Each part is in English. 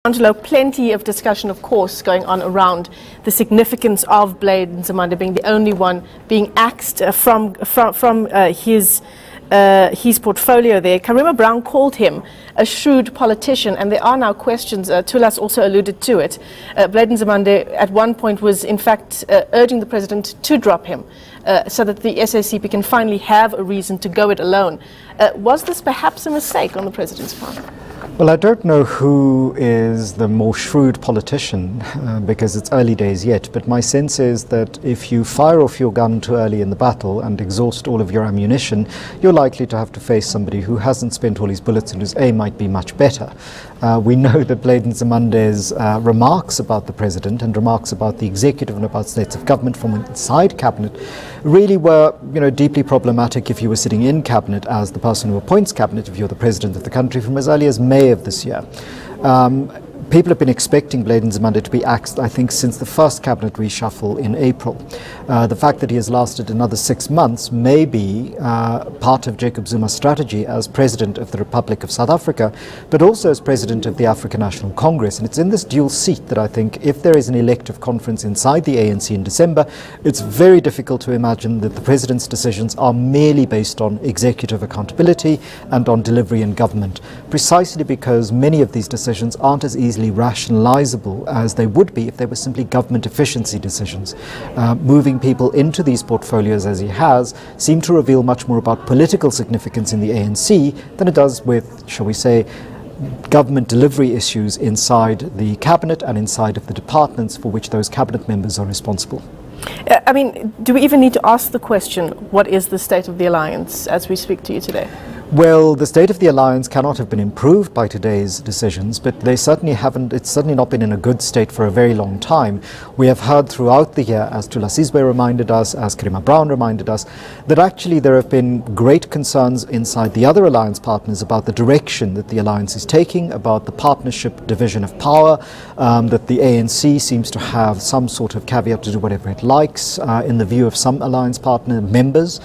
Angelo, plenty of discussion, of course, going on around the significance of Blade Nzimande being the only one being axed from his portfolio there. Karima Brown called him a shrewd politician, and there are now questions. Tulas also alluded to it. Blade Nzimande at one point was, in fact, urging the president to drop him so that the SACP can finally have a reason to go it alone. Was this perhaps a mistake on the president's part? Well, I don't know who is the more shrewd politician because it's early days yet, but my sense is that if you fire off your gun too early in the battle and exhaust all of your ammunition, you're likely to have to face somebody who hasn't spent all his bullets and whose aim might be much better. We know that Blade Nzimande's remarks about the president and remarks about the executive and about states of government from inside cabinet really were, deeply problematic if you were sitting in cabinet as the person who appoints cabinet, if you're the president of the country, from as early as May of this year. People have been expecting Blade Nzimande to be axed, I think, since the first cabinet reshuffle in April. The fact that he has lasted another 6 months may be part of Jacob Zuma's strategy as President of the Republic of South Africa, but also as President of the African National Congress. And it's in this dual seat that I think if there is an elective conference inside the ANC in December, it's very difficult to imagine that the President's decisions are merely based on executive accountability and on delivery in government, precisely because many of these decisions aren't as easily rationalizable as they would be if they were simply government efficiency decisions. Moving people into these portfolios as he has seem to reveal much more about political significance in the ANC than it does with, shall we say, government delivery issues inside the cabinet and inside of the departments for which those cabinet members are responsible. I mean, do we even need to ask the question, what is the state of the alliance as we speak to you today? Well, the state of the alliance cannot have been improved by today's decisions, but they certainly haven't. It's certainly not been in a good state for a very long time. We have heard throughout the year, as Tulasizwe reminded us, as Karima Brown reminded us, that actually there have been great concerns inside the other alliance partners about the direction that the alliance is taking, about the partnership division of power, that the ANC seems to have some sort of caveat to do whatever it likes in the view of some alliance partner members.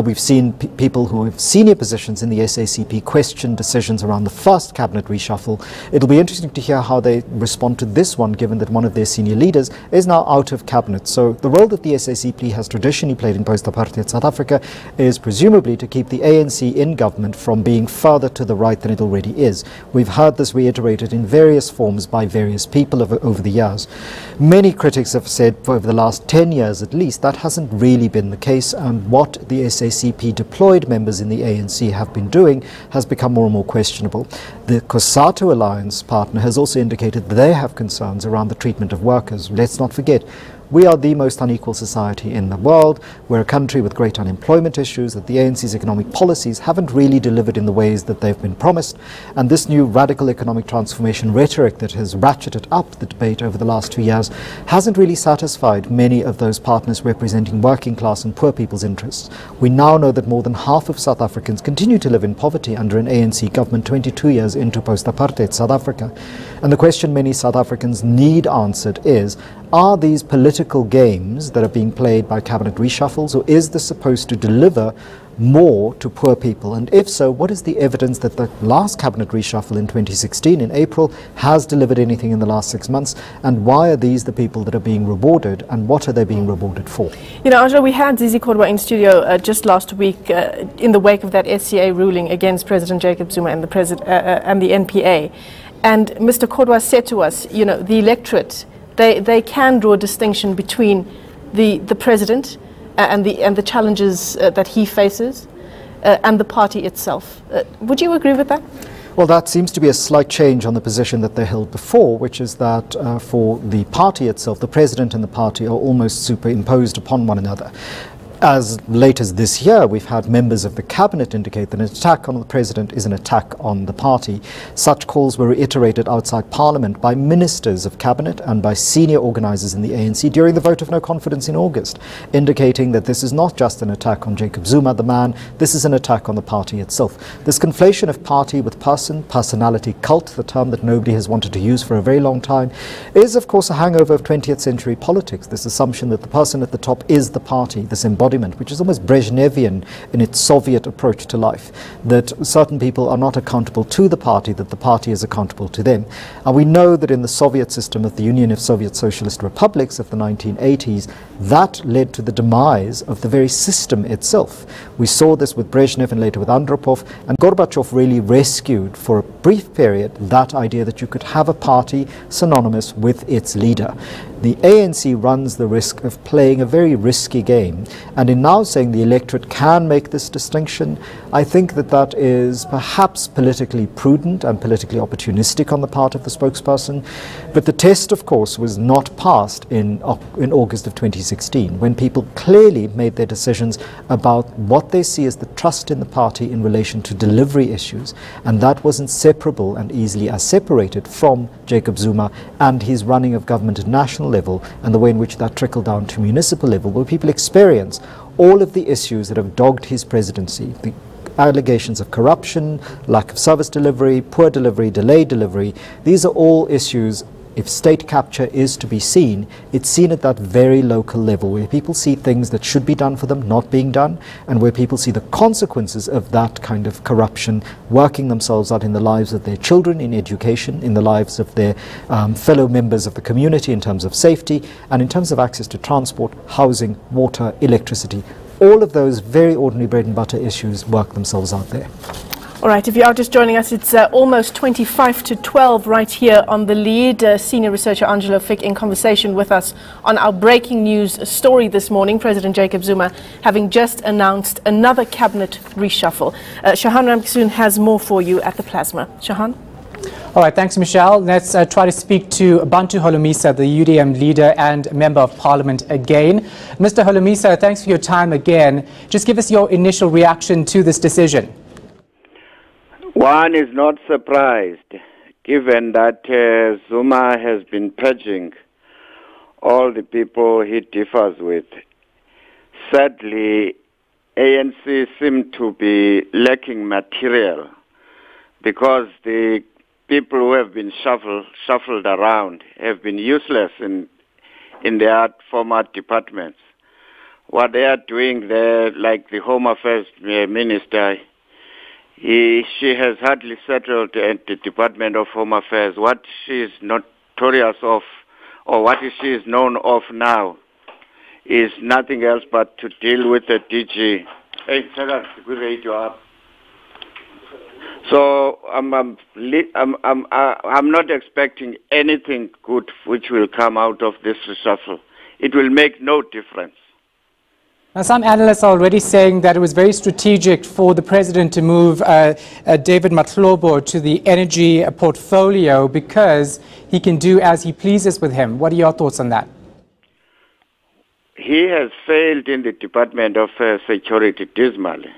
We've seen people who have senior positions in the SACP question decisions around the first cabinet reshuffle. It'll be interesting to hear how they respond to this one, given that one of their senior leaders is now out of cabinet. So the role that the SACP has traditionally played in post-apartheid South Africa is presumably to keep the ANC in government from being further to the right than it already is. We've heard this reiterated in various forms by various people over the years. Many critics have said for over the last 10 years at least that hasn't really been the case, and what the SACP deployed members in the ANC have been doing has become more and more questionable. The COSATU alliance partner has also indicated that they have concerns around the treatment of workers. Let's not forget, we are the most unequal society in the world. We're a country with great unemployment issues, that the ANC's economic policies haven't really delivered in the ways that they've been promised. And this new radical economic transformation rhetoric that has ratcheted up the debate over the last 2 years hasn't really satisfied many of those partners representing working class and poor people's interests. We now know that more than half of South Africans continue to live in poverty under an ANC government 22 years into post-apartheid South Africa. And the question many South Africans need answered is, are these political games that are being played by cabinet reshuffles, or is this supposed to deliver more to poor people? And if so, what is the evidence that the last cabinet reshuffle in 2016 in April has delivered anything in the last 6 months? And why are these the people that are being rewarded, and what are they being rewarded for? Angela, we had Zizi Kodwa in studio just last week in the wake of that SCA ruling against President Jacob Zuma and the NPA. And Mr. Kodwa said to us, the electorate, they can draw a distinction between the president and the challenges that he faces and the party itself. Would you agree with that? Well, that seems to be a slight change on the position that they held before, which is that for the party itself, the president and the party are almost superimposed upon one another. As late as this year, we've had members of the cabinet indicate that an attack on the president is an attack on the party. Such calls were reiterated outside parliament by ministers of cabinet and by senior organisers in the ANC during the vote of no confidence in August, indicating that this is not just an attack on Jacob Zuma, the man, this is an attack on the party itself. This conflation of party with person, personality, cult, the term that nobody has wanted to use for a very long time, is of course a hangover of 20th century politics, this assumption that the person at the top is the party, this embodiment embodiment, which is almost Brezhnevian in its Soviet approach to life, that certain people are not accountable to the party, that the party is accountable to them. And we know that in the Soviet system of the Union of Soviet Socialist Republics of the 1980s, that led to the demise of the very system itself. We saw this with Brezhnev and later with Andropov, and Gorbachev really rescued for a brief period that idea that you could have a party synonymous with its leader. The ANC runs the risk of playing a very risky game, and in now saying the electorate can make this distinction, I think that that is perhaps politically prudent and politically opportunistic on the part of the spokesperson. But the test, of course, was not passed in August of 2016, when people clearly made their decisions about what they see as the trust in the party in relation to delivery issues, and that was inseparable and easily as separated from Jacob Zuma and his running of government at national level, and the way in which that trickled down to municipal level, where people experience all of the issues that have dogged his presidency, the allegations of corruption, lack of service delivery, poor delivery, delayed delivery. These are all issues. If state capture is to be seen, it's seen at that very local level, where people see things that should be done for them not being done, and where people see the consequences of that kind of corruption working themselves out in the lives of their children in education, in the lives of their fellow members of the community in terms of safety, and in terms of access to transport, housing, water, electricity. All of those very ordinary bread and butter issues work themselves out there. All right, if you are just joining us, it's almost 25 to 12 right here on The Lead. Senior researcher Angelo Fick in conversation with us on our breaking news story this morning. President Jacob Zuma having just announced another cabinet reshuffle. Shahan Ramkissoon has more for you at the Plasma. Shahan? All right, thanks, Michelle. Let's try to speak to Bantu Holomisa, the UDM leader and Member of Parliament again. Mr. Holomisa, thanks for your time again. Just give us your initial reaction to this decision. One is not surprised, given that Zuma has been purging all the people he differs with. Sadly, ANC seem to be lacking material, because the people who have been shuffled around have been useless in their former departments. What they are doing there, like the Home Affairs Minister, she has hardly settled at the Department of Home Affairs. What she is notorious of, or what she is known of now, is nothing else but to deal with the DG. Hey, Sarah, we rate you up. So I'm not expecting anything good which will come out of this reshuffle. It will make no difference. Now, some analysts are already saying that it was very strategic for the president to move David Mahlobo to the energy portfolio, because he can do as he pleases with him. What are your thoughts on that? He has failed in the Department of Security dismally.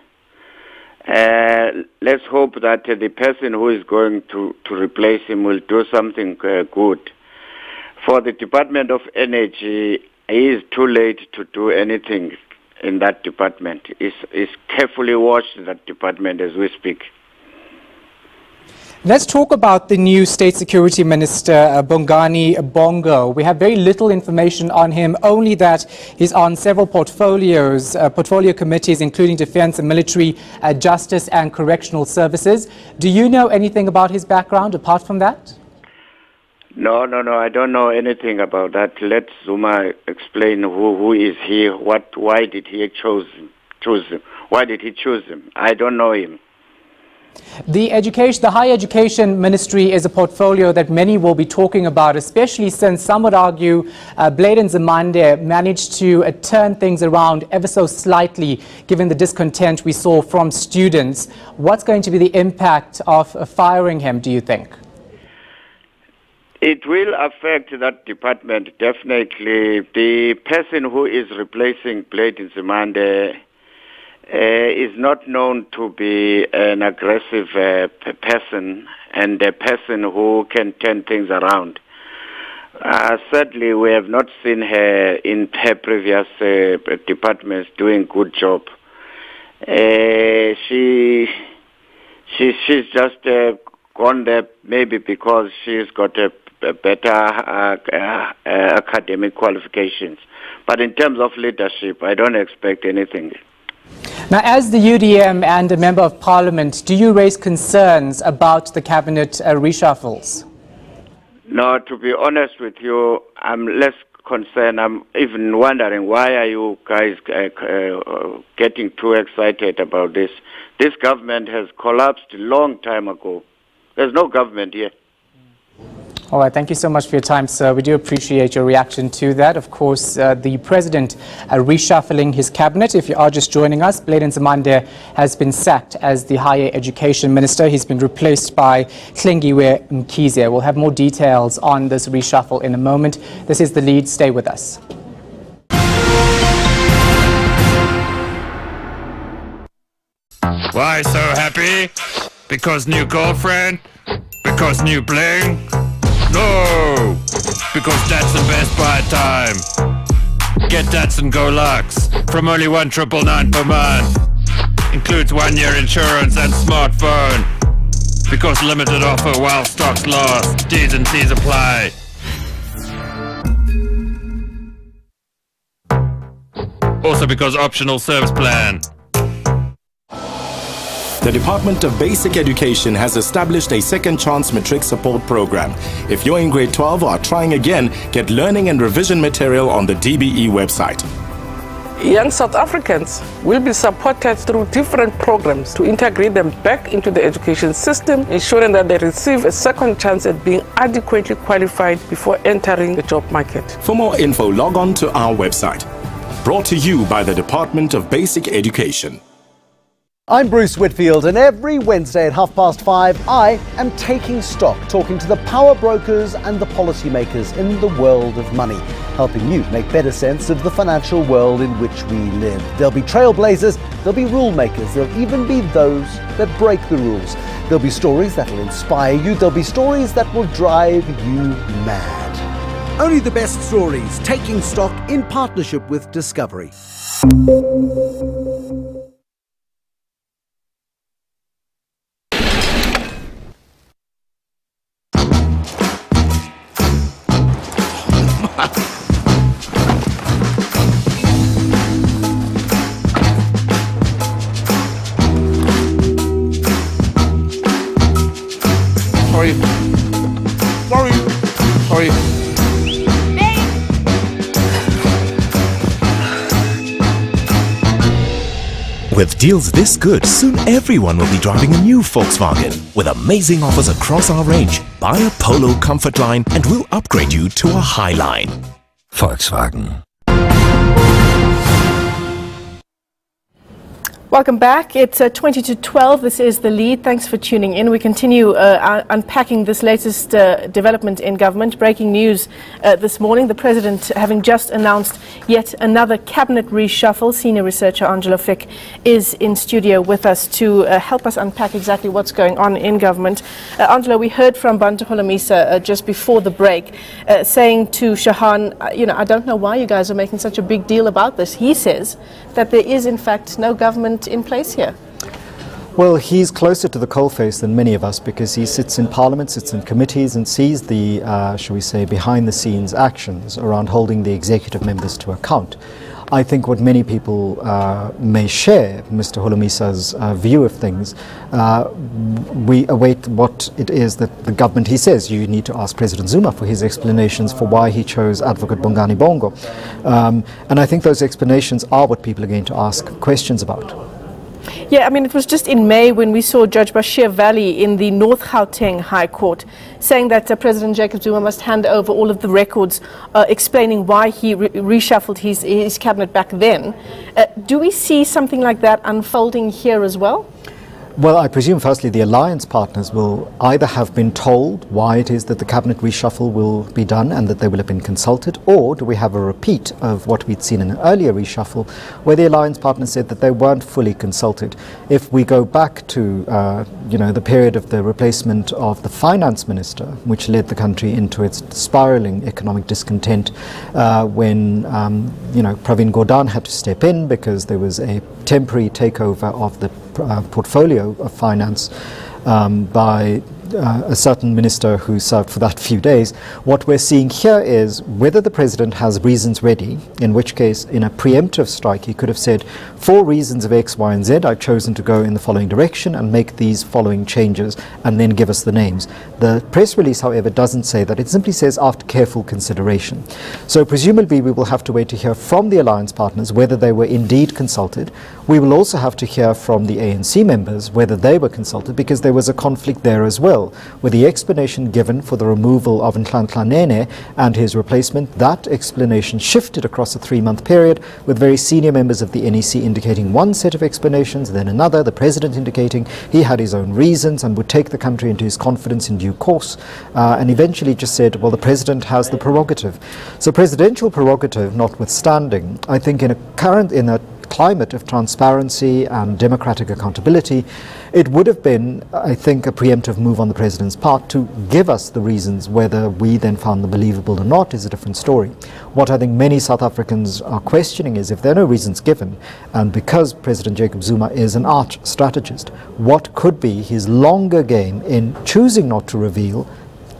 Let's hope that the person who is going to replace him will do something good. For the Department of Energy, it is too late to do anything in that department. Is carefully watched in that department as we speak. Let's talk about the new State Security Minister, Bongani Bongo. We have very little information on him, only that he's on several portfolio committees, including Defense and Military, Justice and Correctional Services. Do you know anything about his background apart from that? No, I don't know anything about that. Let Zuma explain who is he, why did he choose him? Why did he choose him? I don't know him. The Higher Education Ministry is a portfolio that many will be talking about, especially since some would argue Blade Nzimande managed to turn things around ever so slightly, given the discontent we saw from students. What's going to be the impact of firing him, do you think? It will affect that department, definitely. The person who is replacing Blade Nzimande is not known to be an aggressive person, and a person who can turn things around. Sadly, we have not seen her in her previous departments doing good job. She's just gone there maybe because she's got a better academic qualifications. But in terms of leadership, I don't expect anything. Now, as the UDM and a Member of Parliament, do you raise concerns about the cabinet reshuffles? No, to be honest with you, I'm less concerned. I'm even wondering, why are you guys getting too excited about this? This government has collapsed a long time ago. There's no government here. All right, thank you so much for your time, sir. We do appreciate your reaction to that. Of course, the president reshuffling his cabinet. If you are just joining us, Blade Nzimande has been sacked as the higher education minister. He's been replaced by Hlengiwe Mkhize. We'll have more details on this reshuffle in a moment. This is The Lead. Stay with us. Why so happy? Because new girlfriend? Because new bling? No! Because Datsun Best Buy time. Get Datsun Go Lux from only $1,999 per month. Includes 1-year insurance and smartphone. Because limited offer while stocks last. T's and C's apply. Also because optional service plan. The Department of Basic Education has established a second chance matric support program. If you're in grade 12 or are trying again, get learning and revision material on the DBE website. Young South Africans will be supported through different programs to integrate them back into the education system, ensuring that they receive a second chance at being adequately qualified before entering the job market. For more info, log on to our website. Brought to you by the Department of Basic Education. I'm Bruce Whitfield, and every Wednesday at 5:30, I am taking stock, talking to the power brokers and the policymakers in the world of money, helping you make better sense of the financial world in which we live. There'll be trailblazers, there'll be rule makers, there'll even be those that break the rules. There'll be stories that'll inspire you, there'll be stories that will drive you mad. Only the best stories, taking stock in partnership with Discovery. Sorry. With deals this good, soon everyone will be driving a new Volkswagen. With amazing offers across our range. Buy a Polo Comfort Line and we'll upgrade you to a Highline. Volkswagen. Welcome back. It's 20 to 12. This is The Lead. Thanks for tuning in. We continue unpacking this latest development in government. Breaking news this morning. The President having just announced yet another cabinet reshuffle. Senior researcher Angelo Fick is in studio with us to help us unpack exactly what's going on in government. Angelo, we heard from Bantu Holomisa just before the break saying to Shahan, I don't know why you guys are making such a big deal about this. He says that there is in fact no government in place here. Well, he's closer to the coalface than many of us because he sits in Parliament, sits in committees and sees the, shall we say, behind-the-scenes actions around holding the executive members to account. I think what many people may share, Mr. Holomisa's view of things, we await what it is that the government, he says, you need to ask President Zuma for his explanations for why he chose Advocate Bongani Bongo. And I think those explanations are what people are going to ask questions about. Yeah, I mean, it was just in May when we saw Judge Bashir Valley in the North Gauteng High Court saying that President Jacob Zuma must hand over all of the records explaining why he reshuffled his cabinet back then. Do we see something like that unfolding here as well? Well, I presume firstly the alliance partners will either have been told why it is that the cabinet reshuffle will be done and that they will have been consulted, or do we have a repeat of what we'd seen in an earlier reshuffle where the alliance partners said that they weren't fully consulted. If we go back to the period of the replacement of the finance minister, which led the country into its spiraling economic discontent when Pravin Gordhan had to step in because there was a temporary takeover of the portfolio of finance by a certain minister who served for that few days. What we're seeing here is whether the president has reasons ready, in which case in a preemptive strike he could have said, for reasons of X, Y and Z I've chosen to go in the following direction and make these following changes, and then give us the names. The press release, however, doesn't say that. It simply says after careful consideration. So presumably we will have to wait to hear from the alliance partners whether they were indeed consulted. We will also have to hear from the ANC members whether they were consulted, because there was a conflict there as well, with the explanation given for the removal of Nhlanhla Nene and his replacement. That explanation shifted across a 3-month period, with very senior members of the NEC indicating one set of explanations, then another, the president indicating he had his own reasons and would take the country into his confidence in due course, and eventually just said, well, the president has the prerogative. So presidential prerogative notwithstanding, I think in a climate of transparency and democratic accountability, it would have been, I think, a preemptive move on the president's part to give us the reasons. Whether we then found them believable or not is a different story. What I think many South Africans are questioning is, if there are no reasons given, and because President Jacob Zuma is an arch strategist, what could be his longer game in choosing not to reveal,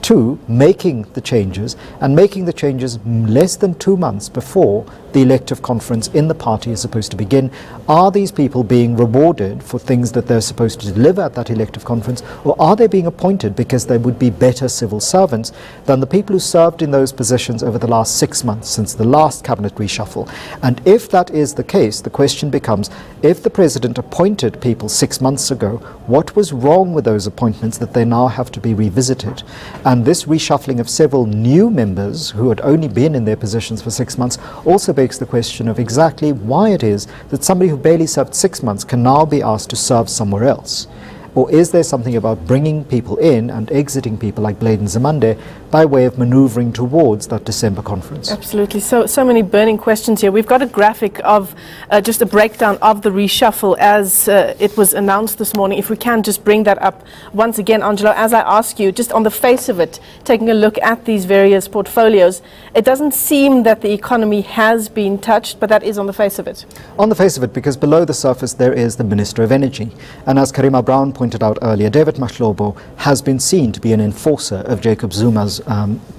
to making the changes, and making the changes less than 2 months before the elective conference in the party is supposed to begin? Are these people being rewarded for things that they're supposed to deliver at that elective conference, or are they being appointed because they would be better civil servants than the people who served in those positions over the last 6 months since the last cabinet reshuffle? And if that is the case, the question becomes, if the president appointed people 6 months ago, what was wrong with those appointments that they now have to be revisited? And this reshuffling of several new members who had only been in their positions for 6 months also begs the question of exactly why it is that somebody who barely served 6 months can now be asked to serve somewhere else. Or is there something about bringing people in and exiting people like Blade Nzimande by way of manoeuvring towards that December conference? Absolutely. So many burning questions here. We've got a graphic of just a breakdown of the reshuffle as it was announced this morning. If we can just bring that up once again, Angelo, as I ask you, just on the face of it, taking a look at these various portfolios, it doesn't seem that the economy has been touched, but that is on the face of it. On the face of it, because below the surface there is the Minister of Energy. And as Karima Brown pointed out earlier, David Mahlobo has been seen to be an enforcer of Jacob Zuma's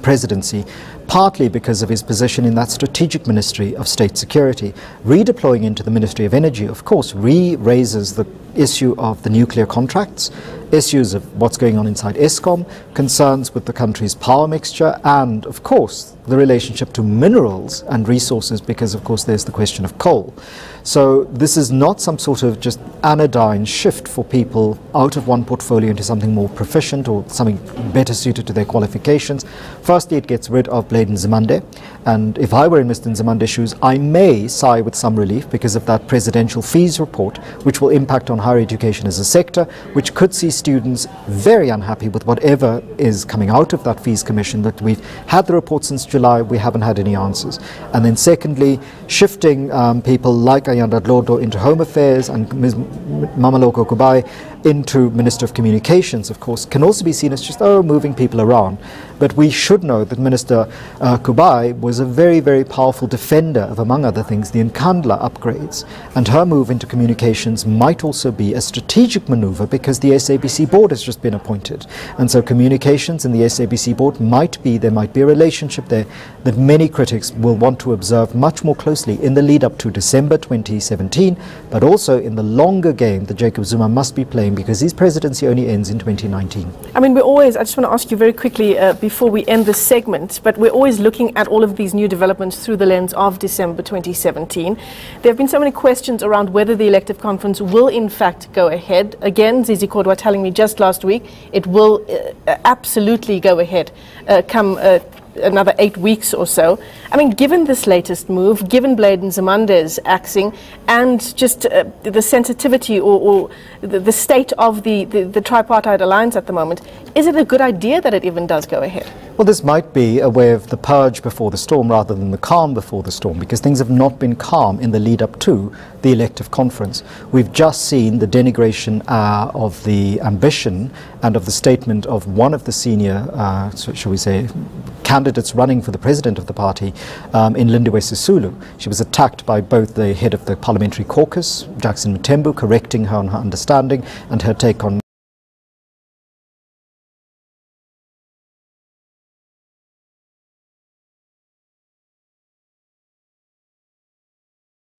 presidency, partly because of his position in that strategic Ministry of State Security. Redeploying into the Ministry of Energy, of course, raises the issue of the nuclear contracts, issues of what's going on inside Eskom, concerns with the country's power mixture, and, of course, the relationship to minerals and resources, because, of course, there's the question of coal. So this is not some sort of just anodyne shift for people out of one portfolio into something more proficient or something better suited to their qualifications. Firstly, it gets rid of Blade Nzimande, and if I were in Mr. Nzimande's shoes, I may sigh with some relief because of that presidential fees report, which will impact on higher education as a sector, which could see students very unhappy with whatever is coming out of that fees commission. That we've had the report since July, we haven't had any answers. And then secondly, shifting people like Ayanda Dlodo into Home Affairs and Ms. Mamaloko Kubai into Minister of Communications, of course, can also be seen as just, moving people around. But we should know that Minister Kubai was a very, very powerful defender of, among other things, the Nkandla upgrades. And her move into communications might also be a strategic maneuver because the SABC board has just been appointed. And so communications and the SABC board there might be a relationship there that many critics will want to observe much more closely in the lead up to December 2017, but also in the longer game that Jacob Zuma must be playing, because his presidency only ends in 2019. I mean, I just want to ask you very quickly before we end this segment, but we're always looking at all of these new developments through the lens of December 2017. There have been so many questions around whether the elective conference will in fact go ahead. Again, Zizi Kodwa telling me just last week it will absolutely go ahead come another 8 weeks or so. I mean, given this latest move, given Blade Nzimande's axing, and just the sensitivity or the state of the tripartite alliance at the moment, is it a good idea that it even does go ahead? Well, this might be a way of the purge before the storm rather than the calm before the storm, because things have not been calm in the lead up to the elective conference. We've just seen the denigration of the ambition and of the statement of one of the senior, shall we say, candidates running for the president of the party in Lindiwe Sisulu. She was attacked by both the head of the parliamentary caucus, Jackson Mthembu, correcting her on her understanding and her take on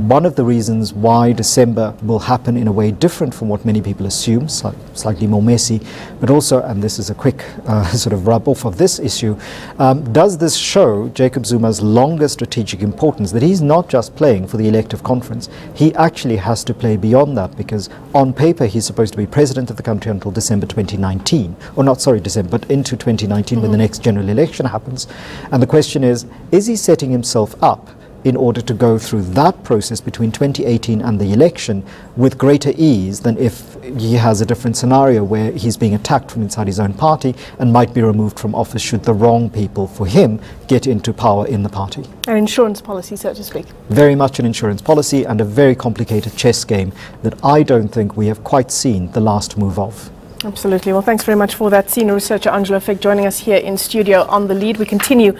one of the reasons why December will happen in a way different from what many people assume, slightly more messy, but also, and this is a quick sort of rub off of this issue, does this show Jacob Zuma's longer strategic importance, that he's not just playing for the elective conference, he actually has to play beyond that, because on paper he's supposed to be president of the country until December 2019, or not, sorry, December, but into 2019 when the next general election happens. And the question is he setting himself up in order to go through that process between 2018 and the election with greater ease than if he has a different scenario where he's being attacked from inside his own party and might be removed from office should the wrong people for him get into power in the party. An insurance policy, so to speak. Very much an insurance policy, and a very complicated chess game that I don't think we have quite seen the last move of. Absolutely. Well, thanks very much for that. Senior researcher Angela Fick joining us here in studio on The Lead. We continue